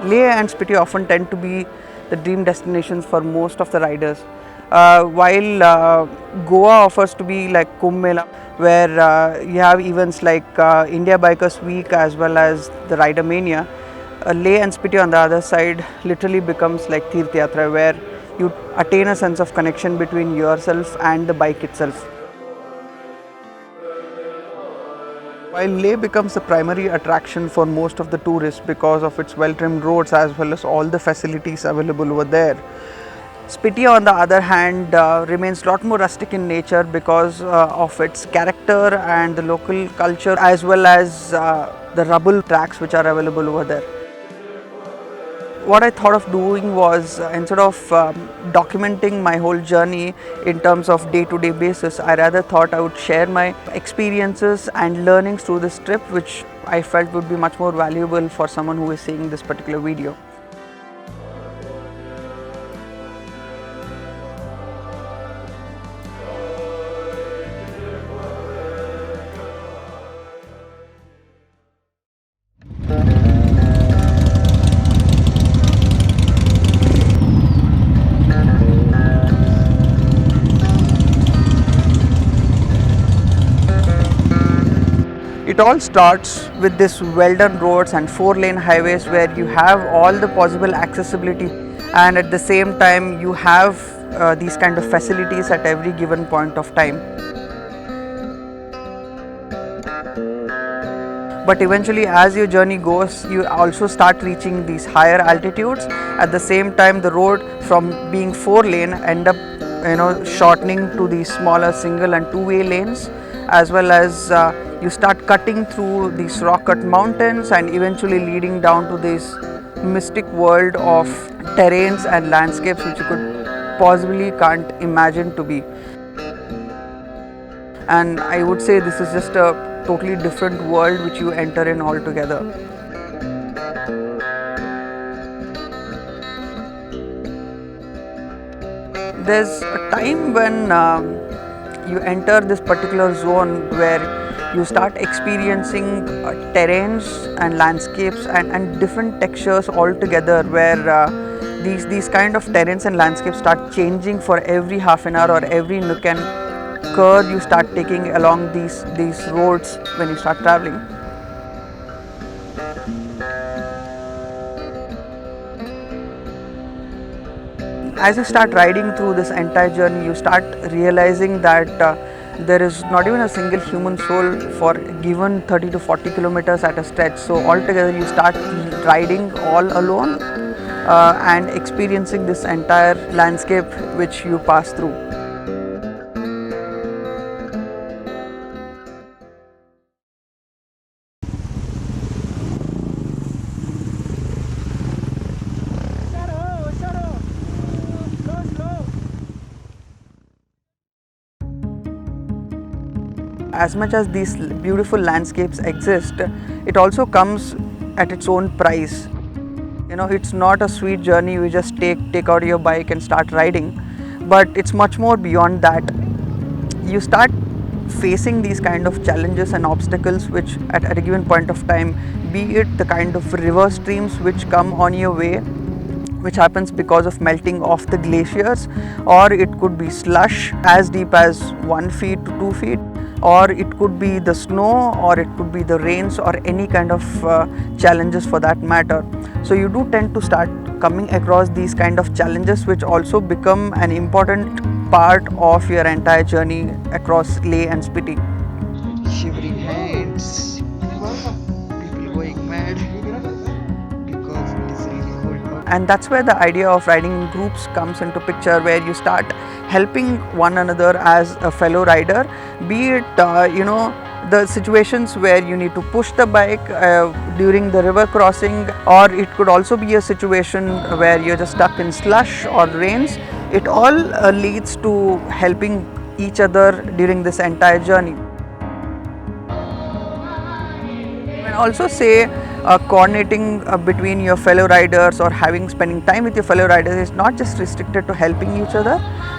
Leh and Spiti often tend to be the dream destinations for most of the riders. While Goa offers to be like Kumbh Mela, where you have events like India Bikers Week as well as the Rider Mania, Leh and Spiti on the other side literally becomes like Tirth Yatra, where you attain a sense of connection between yourself and the bike itself. While Leh becomes the primary attraction for most of the tourists because of its well-trimmed roads as well as all the facilities available over there, Spiti on the other hand remains a lot more rustic in nature because of its character and the local culture as well as the rubble tracks which are available over there. What I thought of doing was instead of documenting my whole journey in terms of day-to-day basis, I rather thought I would share my experiences and learnings through this trip, which I felt would be much more valuable for someone who is seeing this particular video. It all starts with this well-done roads and 4-lane highways where you have all the possible accessibility, and at the same time you have these kind of facilities at every given point of time. But eventually, as your journey goes, you also start reaching these higher altitudes. At the same time, the road from being 4-lane end up shortening to these smaller single and 2-way lanes, as well as you start cutting through these rock-cut mountains and eventually leading down to this mystic world of terrains and landscapes which you could possibly can't imagine to be. And I would say this is just a totally different world which you enter in altogether. There's a time when you enter this particular zone where you start experiencing terrains and landscapes and different textures altogether, where these kind of terrains and landscapes start changing for every half an hour or every nook and curve you start taking along these roads when you start traveling. As you start riding through this entire journey, you start realizing that there is not even a single human soul for given 30 to 40 kilometers at a stretch. So altogether you start riding all alone and experiencing this entire landscape which you pass through. As much as these beautiful landscapes exist, it also comes at its own price. It's not a sweet journey you just take out your bike and start riding, but it's much more beyond that. You start facing these kind of challenges and obstacles which at a given point of time, be it the kind of river streams which come on your way, which happens because of melting of the glaciers, or it could be slush as deep as 1 feet to 2 feet, or it could be the snow, or it could be the rains, or any kind of challenges for that matter. So you do tend to start coming across these kind of challenges which also become an important part of your entire journey across Leh and Spiti. Shivering hands, people going mad because it's really cold. And that's where the idea of riding in groups comes into picture, where you start helping one another as a fellow rider, be it the situations where you need to push the bike during the river crossing, or it could also be a situation where you're just stuck in slush or rains. It all leads to helping each other during this entire journey. And also say coordinating between your fellow riders or having spending time with your fellow riders is not just restricted to helping each other,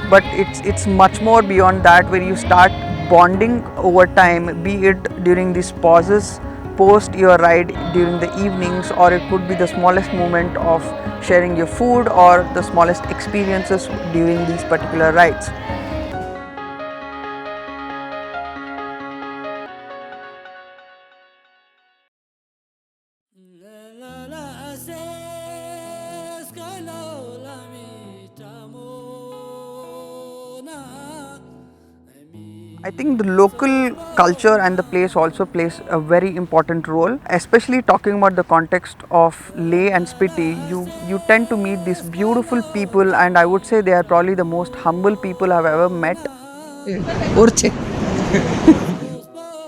but it's much more beyond that, where you start bonding over time, be it during these pauses post your ride during the evenings, or it could be the smallest moment of sharing your food or the smallest experiences during these particular rides. I think the local culture and the place also plays a very important role, especially talking about the context of Leh and Spiti. You tend to meet these beautiful people, and I would say they are probably the most humble people I've ever met.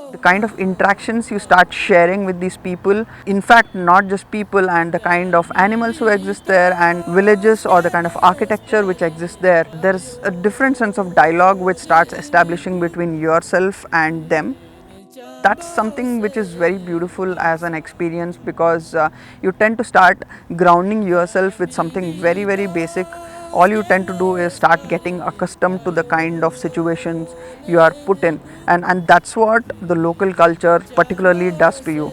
The kind of interactions you start sharing with these people, in fact not just people, and the kind of animals who exist there, and villages, or the kind of architecture which exists there, there's a different sense of dialogue which starts establishing between yourself and them. That's something which is very beautiful as an experience, because you tend to start grounding yourself with something very very basic. All you tend to do is start getting accustomed to the kind of situations you are put in, and that's what the local culture particularly does to you.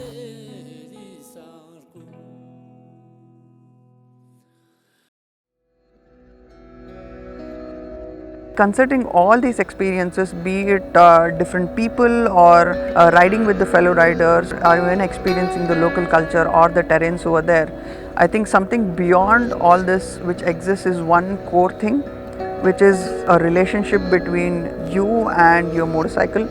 Considering all these experiences, be it different people, or riding with the fellow riders, or even experiencing the local culture or the terrains over there, I think something beyond all this which exists is one core thing, which is a relationship between you and your motorcycle.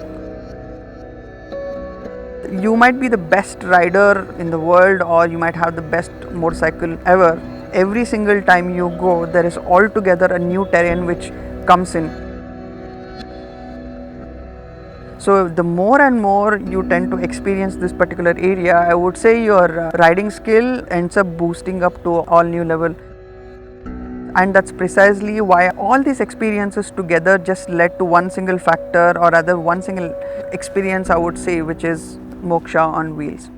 You might be the best rider in the world, or you might have the best motorcycle ever. Every single time you go, there is altogether a new terrain which comes in. So the more and more you tend to experience this particular area, I would say your riding skill ends up boosting up to all new level. And that's precisely why all these experiences together just led to one single factor, or rather one single experience, I would say, which is moksha on wheels.